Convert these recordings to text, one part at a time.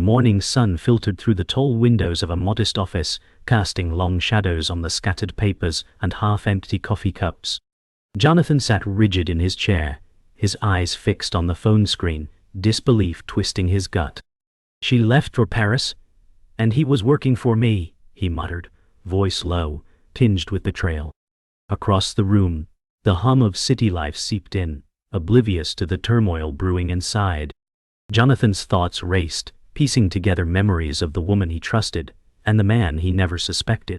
The morning sun filtered through the tall windows of a modest office, casting long shadows on the scattered papers and half-empty coffee cups. Jonathan sat rigid in his chair, his eyes fixed on the phone screen, disbelief twisting his gut. "She left for Paris, and he was working for me," he muttered, voice low, tinged with betrayal. Across the room, the hum of city life seeped in, oblivious to the turmoil brewing inside. Jonathan's thoughts raced, piecing together memories of the woman he trusted and the man he never suspected.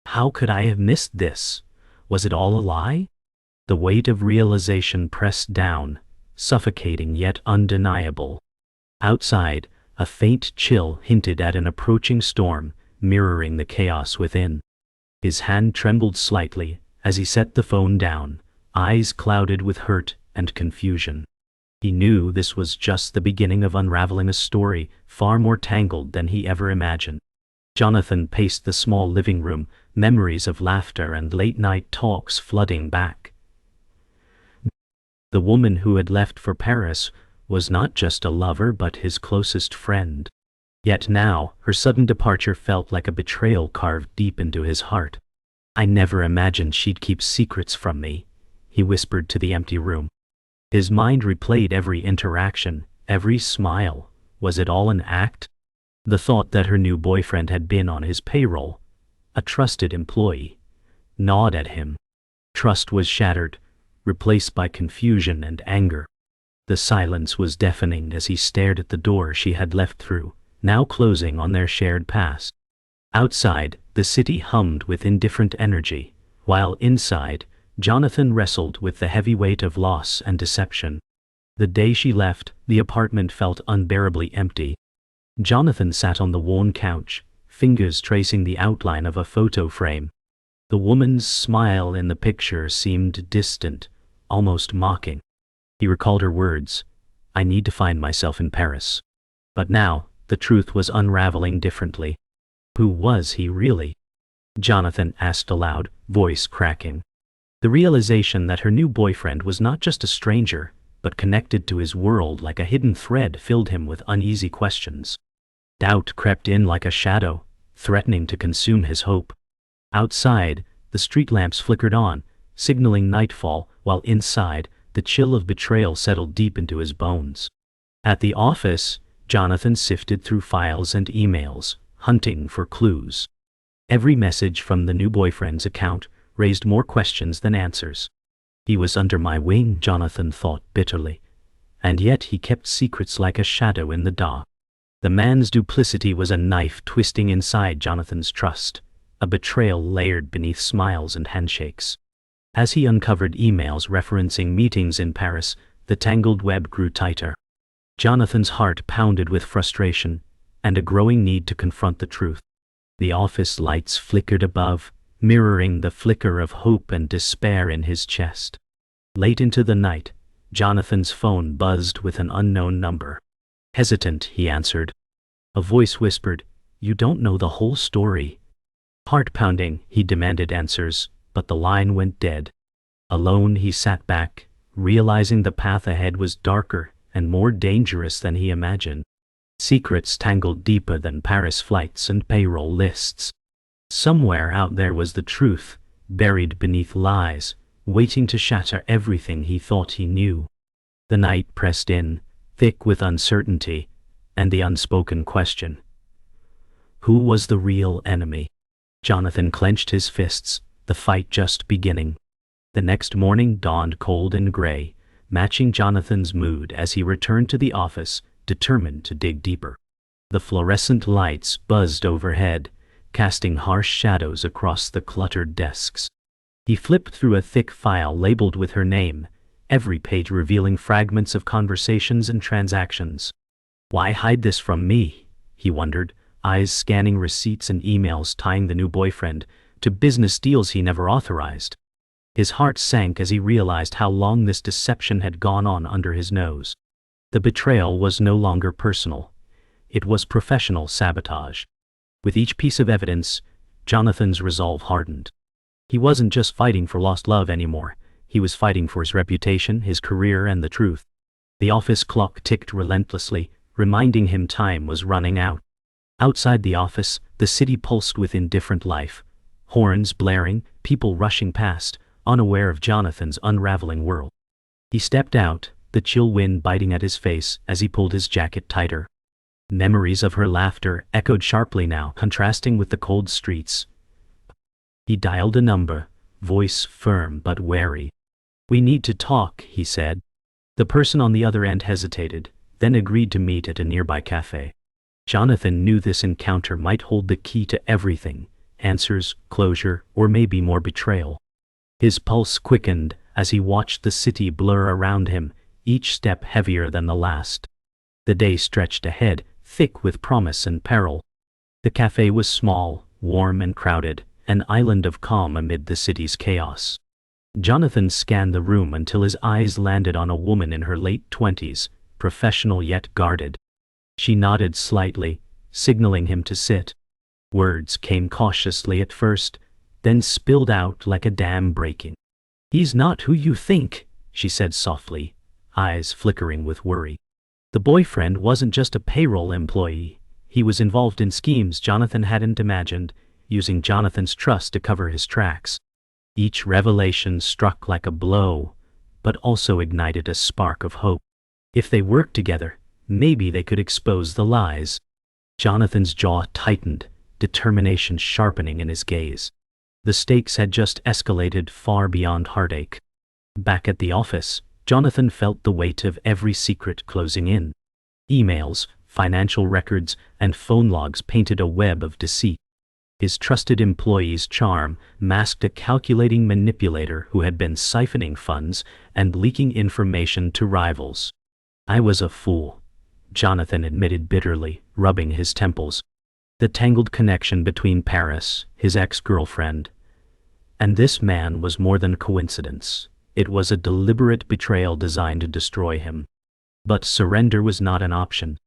How could I have missed this? Was it all a lie? The weight of realization pressed down, suffocating yet undeniable. Outside, a faint chill hinted at an approaching storm, mirroring the chaos within. His hand trembled slightly as he set the phone down, eyes clouded with hurt and confusion. He knew this was just the beginning of unraveling a story far more tangled than he ever imagined. Jonathan paced the small living room, memories of laughter and late-night talks flooding back. The woman who had left for Paris was not just a lover but his closest friend. Yet now, her sudden departure felt like a betrayal carved deep into his heart. "I never imagined she'd keep secrets from me," he whispered to the empty room. His mind replayed every interaction, every smile. Was it all an act? The thought that her new boyfriend had been on his payroll, a trusted employee, gnawed at him. Trust was shattered, replaced by confusion and anger. The silence was deafening as he stared at the door she had left through, now closing on their shared past. Outside, the city hummed with indifferent energy, while inside, Jonathan wrestled with the heavy weight of loss and deception. The day she left, the apartment felt unbearably empty. Jonathan sat on the worn couch, fingers tracing the outline of a photo frame. The woman's smile in the picture seemed distant, almost mocking. He recalled her words, "I need to find myself in Paris." But now, the truth was unraveling differently. Who was he really? Jonathan asked aloud, voice cracking. The realization that her new boyfriend was not just a stranger, but connected to his world like a hidden thread filled him with uneasy questions. Doubt crept in like a shadow, threatening to consume his hope. Outside, the street lamps flickered on, signaling nightfall, while inside, the chill of betrayal settled deep into his bones. At the office, Jonathan sifted through files and emails, hunting for clues. Every message from the new boyfriend's account raised more questions than answers. He was under my wing, Jonathan thought bitterly, and yet he kept secrets like a shadow in the dark. The man's duplicity was a knife twisting inside Jonathan's trust, a betrayal layered beneath smiles and handshakes. As he uncovered emails referencing meetings in Paris, the tangled web grew tighter. Jonathan's heart pounded with frustration and a growing need to confront the truth. The office lights flickered above, mirroring the flicker of hope and despair in his chest. Late into the night, Jonathan's phone buzzed with an unknown number. Hesitant, he answered. A voice whispered, "You don't know the whole story." Heart-pounding, he demanded answers, but the line went dead. Alone, he sat back, realizing the path ahead was darker and more dangerous than he imagined. Secrets tangled deeper than Paris flights and payroll lists. Somewhere out there was the truth, buried beneath lies, waiting to shatter everything he thought he knew. The night pressed in, thick with uncertainty, and the unspoken question. Who was the real enemy? Jonathan clenched his fists, the fight just beginning. The next morning dawned cold and gray, matching Jonathan's mood as he returned to the office, determined to dig deeper. The fluorescent lights buzzed overhead, casting harsh shadows across the cluttered desks. He flipped through a thick file labeled with her name, every page revealing fragments of conversations and transactions. Why hide this from me? He wondered, eyes scanning receipts and emails tying the new boyfriend to business deals he never authorized. His heart sank as he realized how long this deception had gone on under his nose. The betrayal was no longer personal. It was professional sabotage. With each piece of evidence, Jonathan's resolve hardened. He wasn't just fighting for lost love anymore. He was fighting for his reputation, his career, and the truth. The office clock ticked relentlessly, reminding him time was running out. Outside the office, the city pulsed with indifferent life. Horns blaring, people rushing past, unaware of Jonathan's unraveling world. He stepped out, the chill wind biting at his face as he pulled his jacket tighter. Memories of her laughter echoed sharply now, contrasting with the cold streets. He dialed a number, voice firm but wary. "We need to talk," he said. The person on the other end hesitated, then agreed to meet at a nearby cafe. Jonathan knew this encounter might hold the key to everything: answers, closure, or maybe more betrayal. His pulse quickened as he watched the city blur around him, each step heavier than the last. The day stretched ahead, thick with promise and peril. The cafe was small, warm and crowded, an island of calm amid the city's chaos. Jonathan scanned the room until his eyes landed on a woman in her late 20s, professional yet guarded. She nodded slightly, signaling him to sit. Words came cautiously at first, then spilled out like a dam breaking. "He's not who you think," she said softly, eyes flickering with worry. The boyfriend wasn't just a payroll employee. He was involved in schemes Jonathan hadn't imagined, using Jonathan's trust to cover his tracks. Each revelation struck like a blow, but also ignited a spark of hope. If they worked together, maybe they could expose the lies. Jonathan's jaw tightened, determination sharpening in his gaze. The stakes had just escalated far beyond heartache. Back at the office, Jonathan felt the weight of every secret closing in. Emails, financial records, and phone logs painted a web of deceit. His trusted employee's charm masked a calculating manipulator who had been siphoning funds and leaking information to rivals. "I was a fool," Jonathan admitted bitterly, rubbing his temples. The tangled connection between Paris, his ex-girlfriend, and this man was more than a coincidence. It was a deliberate betrayal designed to destroy him. But surrender was not an option.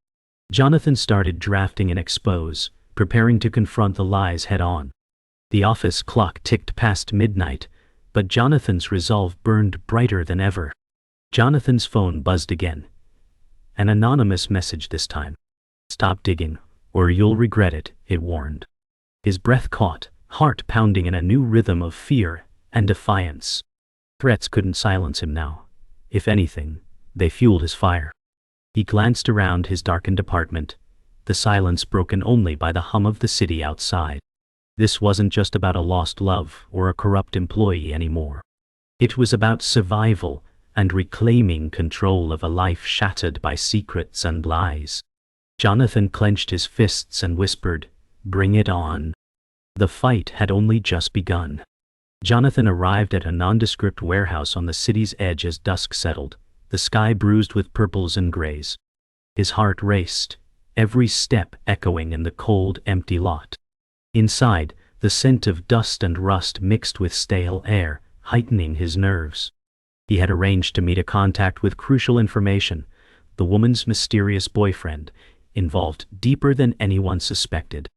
Jonathan started drafting an expose, preparing to confront the lies head-on. The office clock ticked past midnight, but Jonathan's resolve burned brighter than ever. Jonathan's phone buzzed again. An anonymous message this time. "Stop digging, or you'll regret it," it warned. His breath caught, heart pounding in a new rhythm of fear and defiance. Threats couldn't silence him now. If anything, they fueled his fire. He glanced around his darkened apartment, the silence broken only by the hum of the city outside. This wasn't just about a lost love or a corrupt employee anymore. It was about survival and reclaiming control of a life shattered by secrets and lies. Jonathan clenched his fists and whispered, "Bring it on." The fight had only just begun. Jonathan arrived at a nondescript warehouse on the city's edge as dusk settled, the sky bruised with purples and grays. His heart raced, every step echoing in the cold, empty lot. Inside, the scent of dust and rust mixed with stale air, heightening his nerves. He had arranged to meet a contact with crucial information, the woman's mysterious boyfriend, involved deeper than anyone suspected.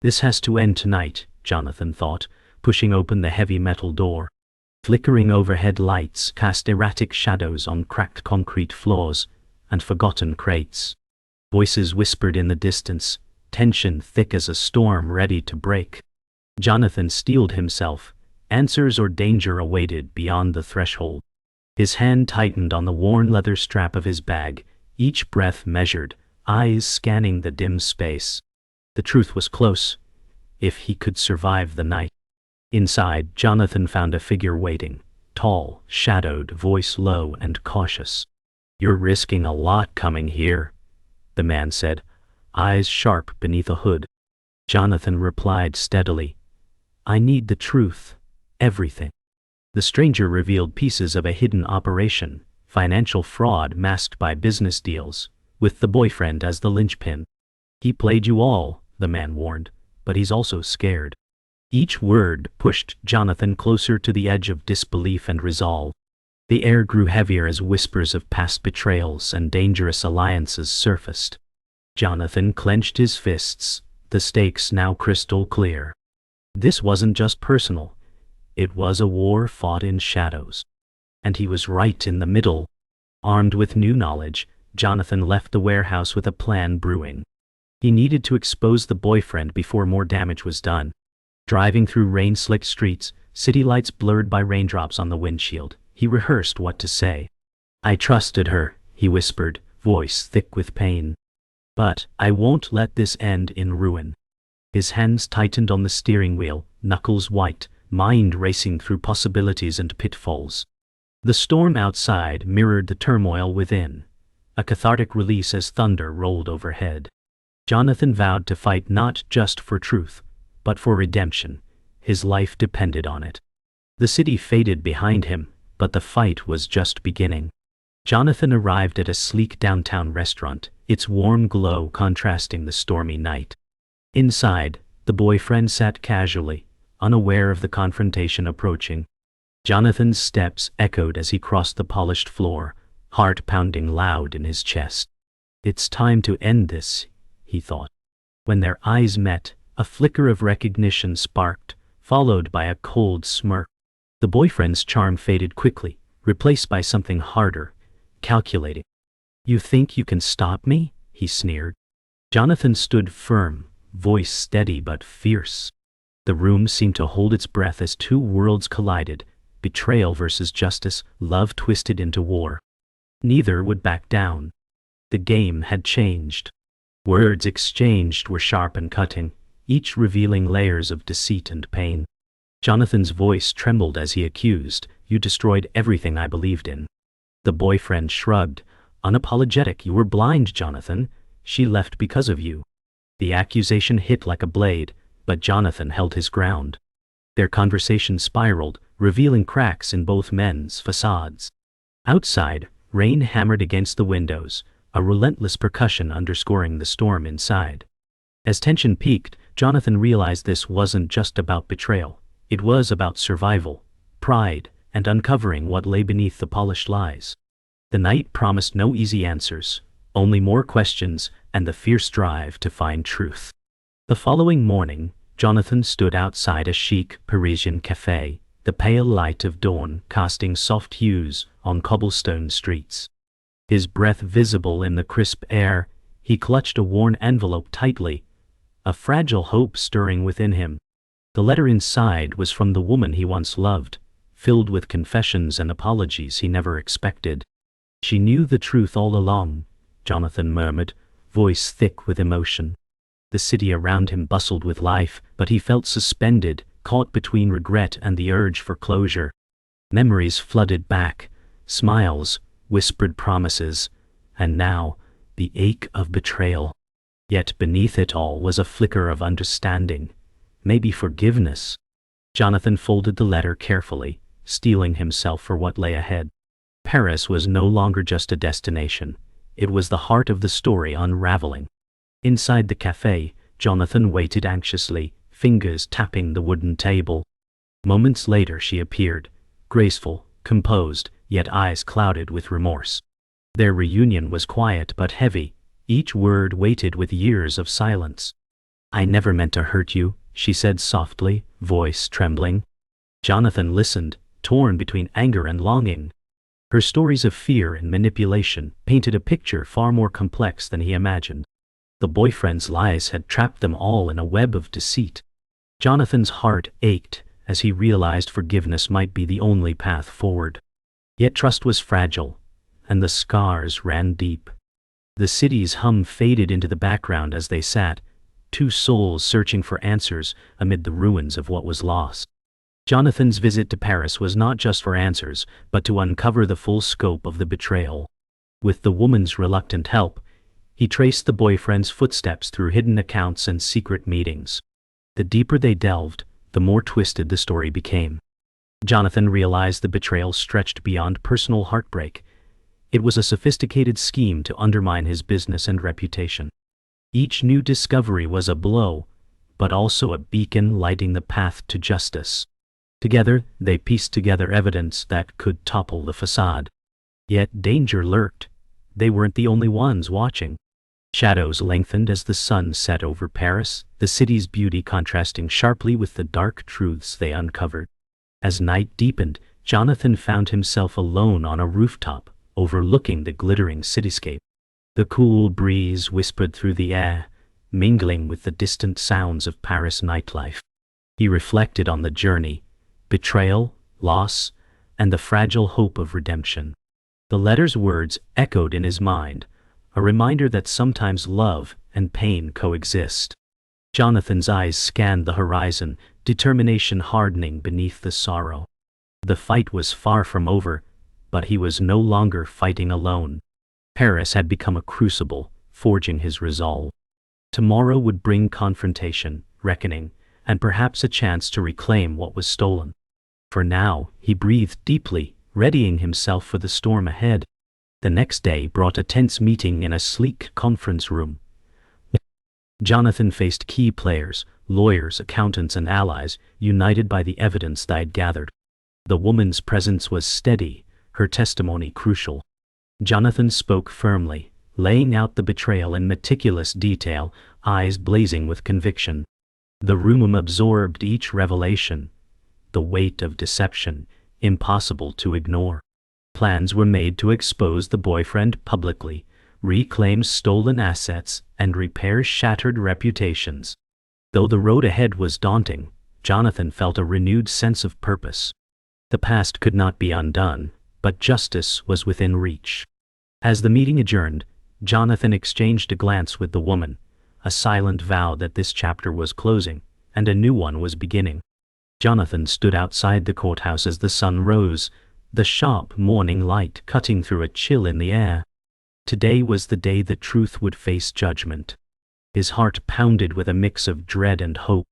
This has to end tonight, Jonathan thought, pushing open the heavy metal door. Flickering overhead lights cast erratic shadows on cracked concrete floors and forgotten crates. Voices whispered in the distance, tension thick as a storm ready to break. Jonathan steeled himself. Answers or danger awaited beyond the threshold. His hand tightened on the worn leather strap of his bag, each breath measured, eyes scanning the dim space. The truth was close, if he could survive the night. Inside, Jonathan found a figure waiting, tall, shadowed, voice low and cautious. "You're risking a lot coming here," the man said, eyes sharp beneath a hood. Jonathan replied steadily, "I need the truth, everything." The stranger revealed pieces of a hidden operation, financial fraud masked by business deals, with the boyfriend as the linchpin. "He played you all," the man warned, "but he's also scared." Each word pushed Jonathan closer to the edge of disbelief and resolve. The air grew heavier as whispers of past betrayals and dangerous alliances surfaced. Jonathan clenched his fists, the stakes now crystal clear. This wasn't just personal. It was a war fought in shadows. And he was right in the middle. Armed with new knowledge, Jonathan left the warehouse with a plan brewing. He needed to expose the boyfriend before more damage was done. Driving through rain-slicked streets, city lights blurred by raindrops on the windshield, he rehearsed what to say. "I trusted her," he whispered, voice thick with pain. "But I won't let this end in ruin." His hands tightened on the steering wheel, knuckles white, mind racing through possibilities and pitfalls. The storm outside mirrored the turmoil within, a cathartic release as thunder rolled overhead. Jonathan vowed to fight not just for truth, but for redemption. His life depended on it. The city faded behind him, but the fight was just beginning. Jonathan arrived at a sleek downtown restaurant, its warm glow contrasting the stormy night. Inside, the boyfriend sat casually, unaware of the confrontation approaching. Jonathan's steps echoed as he crossed the polished floor, heart pounding loud in his chest. "It's time to end this," he thought. When their eyes met, a flicker of recognition sparked, followed by a cold smirk. The boyfriend's charm faded quickly, replaced by something harder, calculating. "You think you can stop me?" he sneered. Jonathan stood firm, voice steady but fierce. The room seemed to hold its breath as two worlds collided, betrayal versus justice, love twisted into war. Neither would back down. The game had changed. Words exchanged were sharp and cutting, each revealing layers of deceit and pain. Jonathan's voice trembled as he accused, "You destroyed everything I believed in." The boyfriend shrugged, unapologetic. "You were blind, Jonathan. She left because of you." The accusation hit like a blade, but Jonathan held his ground. Their conversation spiraled, revealing cracks in both men's facades. Outside, rain hammered against the windows, a relentless percussion underscoring the storm inside. As tension peaked, Jonathan realized this wasn't just about betrayal. It was about survival, pride, and uncovering what lay beneath the polished lies. The night promised no easy answers, only more questions and the fierce drive to find truth. The following morning, Jonathan stood outside a chic Parisian café, the pale light of dawn casting soft hues on cobblestone streets. His breath visible in the crisp air, he clutched a worn envelope tightly, a fragile hope stirring within him. The letter inside was from the woman he once loved, filled with confessions and apologies he never expected. "She knew the truth all along," Jonathan murmured, voice thick with emotion. The city around him bustled with life, but he felt suspended, caught between regret and the urge for closure. Memories flooded back, smiles, whispered promises, and now, the ache of betrayal. Yet beneath it all was a flicker of understanding, maybe forgiveness. Jonathan folded the letter carefully, steeling himself for what lay ahead. Paris was no longer just a destination. It was the heart of the story unraveling. Inside the café, Jonathan waited anxiously, fingers tapping the wooden table. Moments later she appeared, graceful, composed, yet eyes clouded with remorse. Their reunion was quiet but heavy, each word weighted with years of silence. "I never meant to hurt you," she said softly, voice trembling. Jonathan listened, torn between anger and longing. Her stories of fear and manipulation painted a picture far more complex than he imagined. The boyfriend's lies had trapped them all in a web of deceit. Jonathan's heart ached as he realized forgiveness might be the only path forward. Yet trust was fragile, and the scars ran deep. The city's hum faded into the background as they sat, two souls searching for answers amid the ruins of what was lost. Jonathan's visit to Paris was not just for answers, but to uncover the full scope of the betrayal. With the woman's reluctant help, he traced the boyfriend's footsteps through hidden accounts and secret meetings. The deeper they delved, the more twisted the story became. Jonathan realized the betrayal stretched beyond personal heartbreak. It was a sophisticated scheme to undermine his business and reputation. Each new discovery was a blow, but also a beacon lighting the path to justice. Together, they pieced together evidence that could topple the facade. Yet danger lurked. They weren't the only ones watching. Shadows lengthened as the sun set over Paris, the city's beauty contrasting sharply with the dark truths they uncovered. As night deepened, Jonathan found himself alone on a rooftop, overlooking the glittering cityscape. The cool breeze whispered through the air, mingling with the distant sounds of Paris nightlife. He reflected on the journey, betrayal, loss, and the fragile hope of redemption. The letter's words echoed in his mind, a reminder that sometimes love and pain coexist. Jonathan's eyes scanned the horizon, determination hardening beneath the sorrow. The fight was far from over, but he was no longer fighting alone. Paris had become a crucible, forging his resolve. Tomorrow would bring confrontation, reckoning, and perhaps a chance to reclaim what was stolen. For now, he breathed deeply, readying himself for the storm ahead. The next day brought a tense meeting in a sleek conference room. Jonathan faced key players, lawyers, accountants, and allies, united by the evidence they had gathered. The woman's presence was steady, her testimony crucial. Jonathan spoke firmly, laying out the betrayal in meticulous detail, eyes blazing with conviction. The room absorbed each revelation, the weight of deception, impossible to ignore. Plans were made to expose the boyfriend publicly, reclaim stolen assets, and repair shattered reputations. Though the road ahead was daunting, Jonathan felt a renewed sense of purpose. The past could not be undone, but justice was within reach. As the meeting adjourned, Jonathan exchanged a glance with the woman, a silent vow that this chapter was closing, and a new one was beginning. Jonathan stood outside the courthouse as the sun rose, the sharp morning light cutting through a chill in the air. Today was the day the truth would face judgment. His heart pounded with a mix of dread and hope.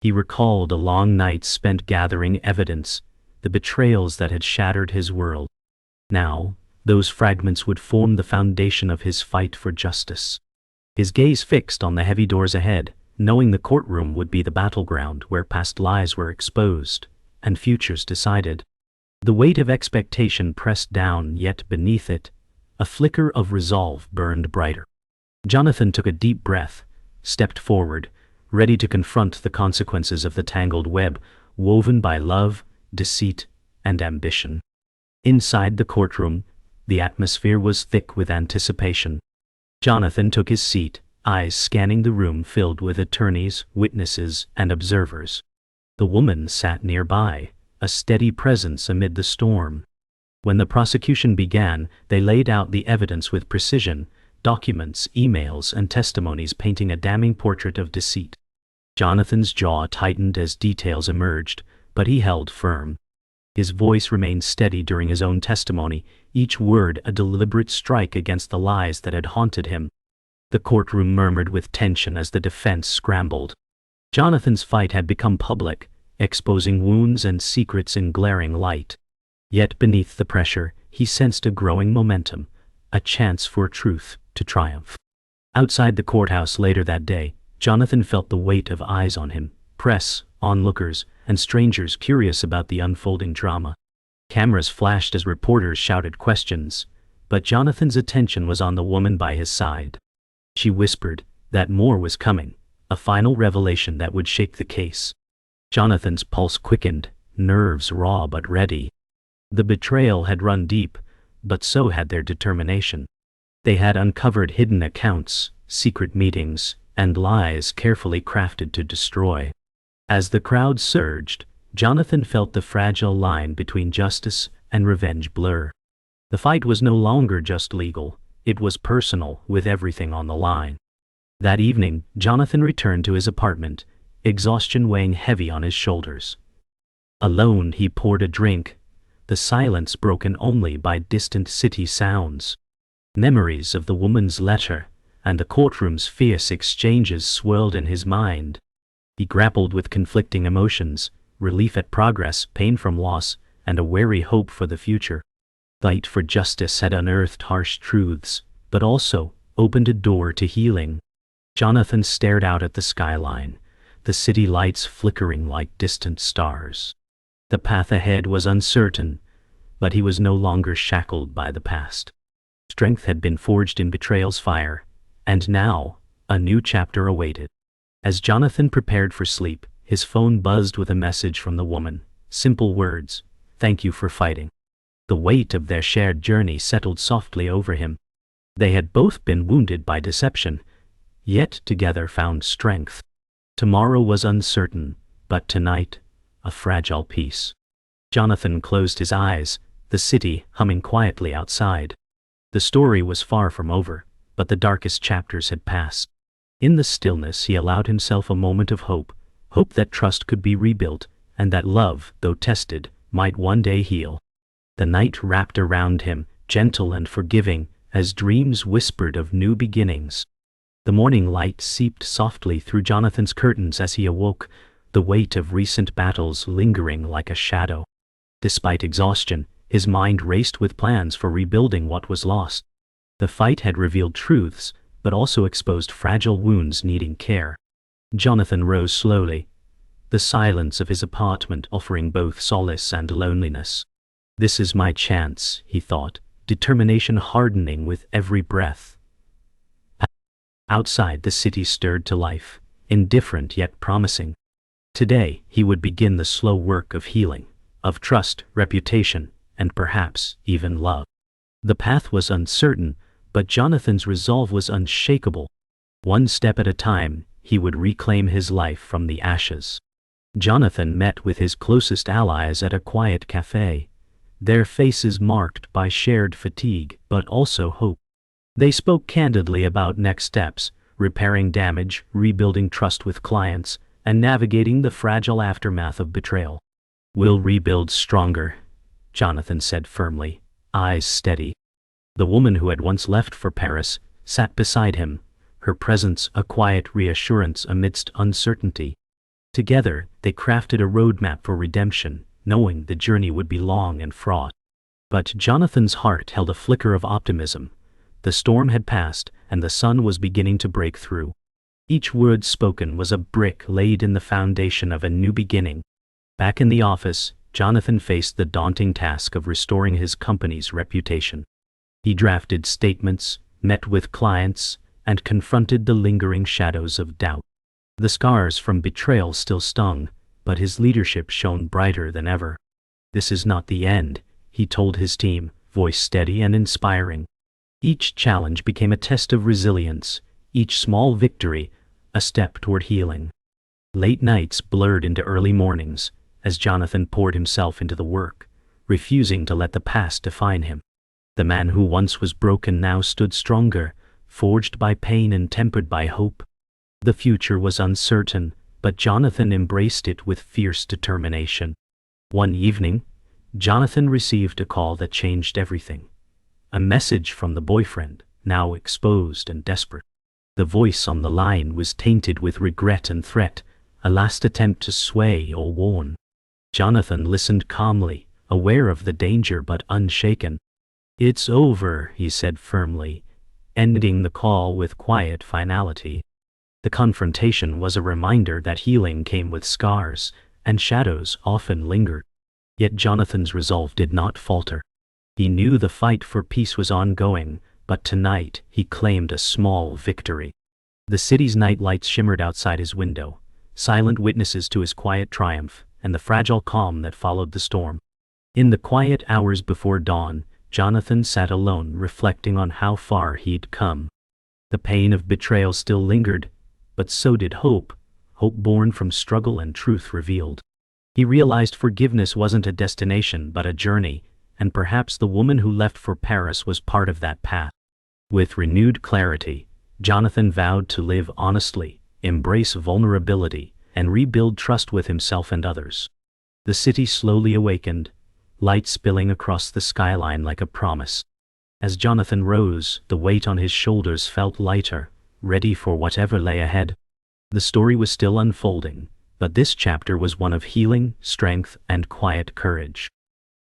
He recalled a long night spent gathering evidence, the betrayals that had shattered his world. Now, those fragments would form the foundation of his fight for justice. His gaze fixed on the heavy doors ahead, knowing the courtroom would be the battleground where past lies were exposed and futures decided. The weight of expectation pressed down, yet beneath it, a flicker of resolve burned brighter. Jonathan took a deep breath, stepped forward, ready to confront the consequences of the tangled web woven by love, deceit, and ambition. Inside the courtroom, the atmosphere was thick with anticipation. Jonathan took his seat, eyes scanning the room filled with attorneys, witnesses, and observers. The woman sat nearby, a steady presence amid the storm. When the prosecution began, they laid out the evidence with precision, documents, emails, and testimonies painting a damning portrait of deceit. Jonathan's jaw tightened as details emerged, but he held firm. His voice remained steady during his own testimony, each word a deliberate strike against the lies that had haunted him. The courtroom murmured with tension as the defense scrambled. Jonathan's fight had become public, exposing wounds and secrets in glaring light. Yet beneath the pressure, he sensed a growing momentum, a chance for truth to triumph. Outside the courthouse later that day, Jonathan felt the weight of eyes on him, press, onlookers, and strangers curious about the unfolding drama. Cameras flashed as reporters shouted questions, but Jonathan's attention was on the woman by his side. She whispered that more was coming, a final revelation that would shake the case. Jonathan's pulse quickened, nerves raw but ready. The betrayal had run deep, but so had their determination. They had uncovered hidden accounts, secret meetings, and lies carefully crafted to destroy. As the crowd surged, Jonathan felt the fragile line between justice and revenge blur. The fight was no longer just legal, it was personal, with everything on the line. That evening, Jonathan returned to his apartment, exhaustion weighing heavy on his shoulders. Alone, he poured a drink, the silence broken only by distant city sounds. Memories of the woman's letter and the courtroom's fierce exchanges swirled in his mind. He grappled with conflicting emotions, relief at progress, pain from loss, and a wary hope for the future. The fight for justice had unearthed harsh truths, but also opened a door to healing. Jonathan stared out at the skyline, the city lights flickering like distant stars. The path ahead was uncertain, but he was no longer shackled by the past. Strength had been forged in betrayal's fire, and now, a new chapter awaited. As Jonathan prepared for sleep, his phone buzzed with a message from the woman. Simple words, "Thank you for fighting." The weight of their shared journey settled softly over him. They had both been wounded by deception, yet together found strength. Tomorrow was uncertain, but tonight, a fragile peace. Jonathan closed his eyes, the city humming quietly outside. The story was far from over, but the darkest chapters had passed. In the stillness he allowed himself a moment of hope, hope that trust could be rebuilt, and that love, though tested, might one day heal. The night wrapped around him, gentle and forgiving, as dreams whispered of new beginnings. The morning light seeped softly through Jonathan's curtains as he awoke, the weight of recent battles lingering like a shadow. Despite exhaustion, his mind raced with plans for rebuilding what was lost. The fight had revealed truths, but also exposed fragile wounds needing care. Jonathan rose slowly, the silence of his apartment offering both solace and loneliness. This is my chance, he thought, determination hardening with every breath. Outside, the city stirred to life, indifferent yet promising. Today, he would begin the slow work of healing, of trust, reputation, and perhaps even love. The path was uncertain, but Jonathan's resolve was unshakable. One step at a time, he would reclaim his life from the ashes. Jonathan met with his closest allies at a quiet cafe, their faces marked by shared fatigue, but also hope. They spoke candidly about next steps, repairing damage, rebuilding trust with clients, and navigating the fragile aftermath of betrayal. "We'll rebuild stronger," Jonathan said firmly, eyes steady. The woman who had once left for Paris sat beside him, her presence a quiet reassurance amidst uncertainty. Together, they crafted a roadmap for redemption, knowing the journey would be long and fraught. But Jonathan's heart held a flicker of optimism. The storm had passed, and the sun was beginning to break through. Each word spoken was a brick laid in the foundation of a new beginning. Back in the office, Jonathan faced the daunting task of restoring his company's reputation. He drafted statements, met with clients, and confronted the lingering shadows of doubt. The scars from betrayal still stung, but his leadership shone brighter than ever. "This is not the end," he told his team, voice steady and inspiring. Each challenge became a test of resilience, each small victory a step toward healing. Late nights blurred into early mornings as Jonathan poured himself into the work, refusing to let the past define him. The man who once was broken now stood stronger, forged by pain and tempered by hope. The future was uncertain, but Jonathan embraced it with fierce determination. One evening, Jonathan received a call that changed everything. A message from the boyfriend, now exposed and desperate. The voice on the line was tainted with regret and threat, a last attempt to sway or warn. Jonathan listened calmly, aware of the danger but unshaken. "It's over," he said firmly, ending the call with quiet finality. The confrontation was a reminder that healing came with scars, and shadows often lingered. Yet Jonathan's resolve did not falter. He knew the fight for peace was ongoing, but tonight he claimed a small victory. The city's night lights shimmered outside his window, silent witnesses to his quiet triumph and the fragile calm that followed the storm. In the quiet hours before dawn, Jonathan sat alone, reflecting on how far he'd come. The pain of betrayal still lingered, but so did hope, hope born from struggle and truth revealed. He realized forgiveness wasn't a destination but a journey, and perhaps the woman who left for Paris was part of that path. With renewed clarity, Jonathan vowed to live honestly, embrace vulnerability, and rebuild trust with himself and others. The city slowly awakened, light spilling across the skyline like a promise. As Jonathan rose, the weight on his shoulders felt lighter, ready for whatever lay ahead. The story was still unfolding, but this chapter was one of healing, strength, and quiet courage.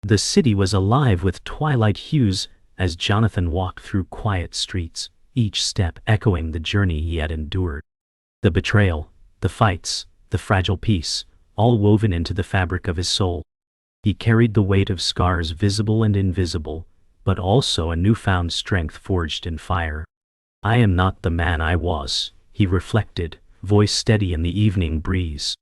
The city was alive with twilight hues as Jonathan walked through quiet streets, each step echoing the journey he had endured. The betrayal, the fights, the fragile peace, all woven into the fabric of his soul. He carried the weight of scars visible and invisible, but also a newfound strength forged in fire. "I am not the man I was," he reflected, voice steady in the evening breeze.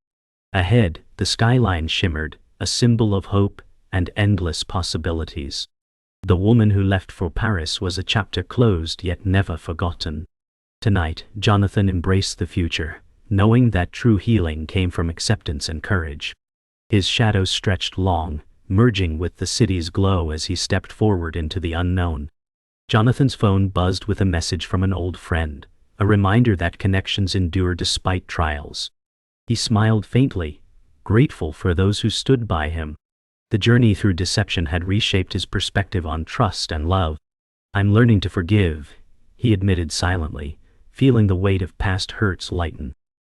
Ahead, the skyline shimmered, a symbol of hope and endless possibilities. The woman who left for Paris was a chapter closed yet never forgotten. Tonight, Jonathan embraced the future, knowing that true healing came from acceptance and courage. His shadows stretched long, merging with the city's glow as he stepped forward into the unknown. Jonathan's phone buzzed with a message from an old friend, a reminder that connections endure despite trials. He smiled faintly, grateful for those who stood by him. The journey through deception had reshaped his perspective on trust and love. "I'm learning to forgive," he admitted silently, feeling the weight of past hurts lighten.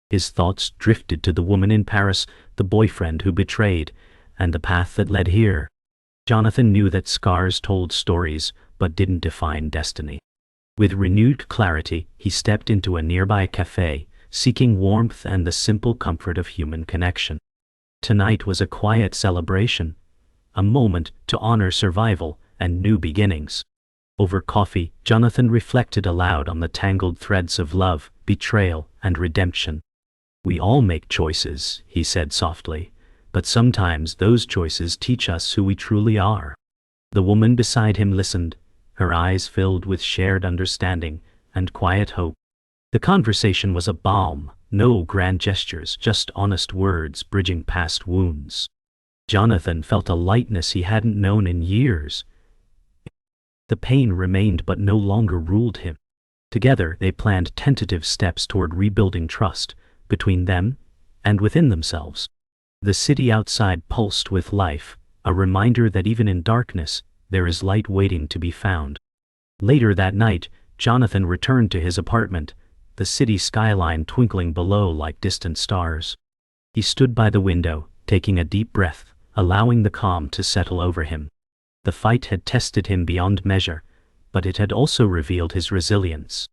His thoughts drifted to the woman in Paris, the boyfriend who betrayed, and the path that led here. Jonathan knew that scars told stories, but didn't define destiny. With renewed clarity, he stepped into a nearby cafe, seeking warmth and the simple comfort of human connection. Tonight was a quiet celebration, a moment to honor survival and new beginnings. Over coffee, Jonathan reflected aloud on the tangled threads of love, betrayal, and redemption. "We all make choices," he said softly, "but sometimes those choices teach us who we truly are." The woman beside him listened, her eyes filled with shared understanding and quiet hope. The conversation was a balm, no grand gestures, just honest words bridging past wounds. Jonathan felt a lightness he hadn't known in years. The pain remained but no longer ruled him. Together they planned tentative steps toward rebuilding trust, between them and within themselves. The city outside pulsed with life, a reminder that even in darkness, there is light waiting to be found. Later that night, Jonathan returned to his apartment, the city skyline twinkling below like distant stars. He stood by the window, taking a deep breath, allowing the calm to settle over him. The fight had tested him beyond measure, but it had also revealed his resilience.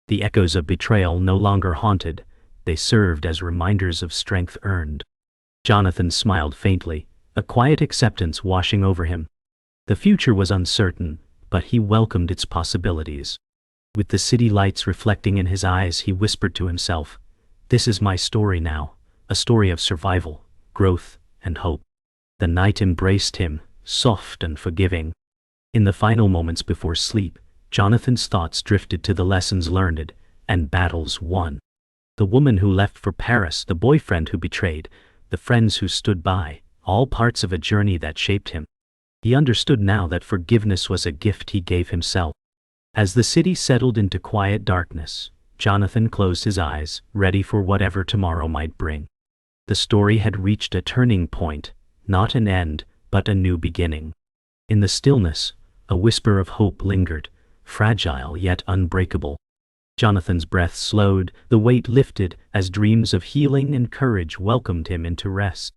The echoes of betrayal no longer haunted, they served as reminders of strength earned. Jonathan smiled faintly, a quiet acceptance washing over him. The future was uncertain, but he welcomed its possibilities. With the city lights reflecting in his eyes, he whispered to himself, "This is my story now, a story of survival, growth, and hope." The night embraced him, soft and forgiving. In the final moments before sleep, Jonathan's thoughts drifted to the lessons learned and battles won. The woman who left for Paris, the boyfriend who betrayed, the friends who stood by, all parts of a journey that shaped him. He understood now that forgiveness was a gift he gave himself. As the city settled into quiet darkness, Jonathan closed his eyes, ready for whatever tomorrow might bring. The story had reached a turning point, not an end, but a new beginning. In the stillness, a whisper of hope lingered, fragile yet unbreakable. Jonathan's breath slowed, the weight lifted, as dreams of healing and courage welcomed him into rest.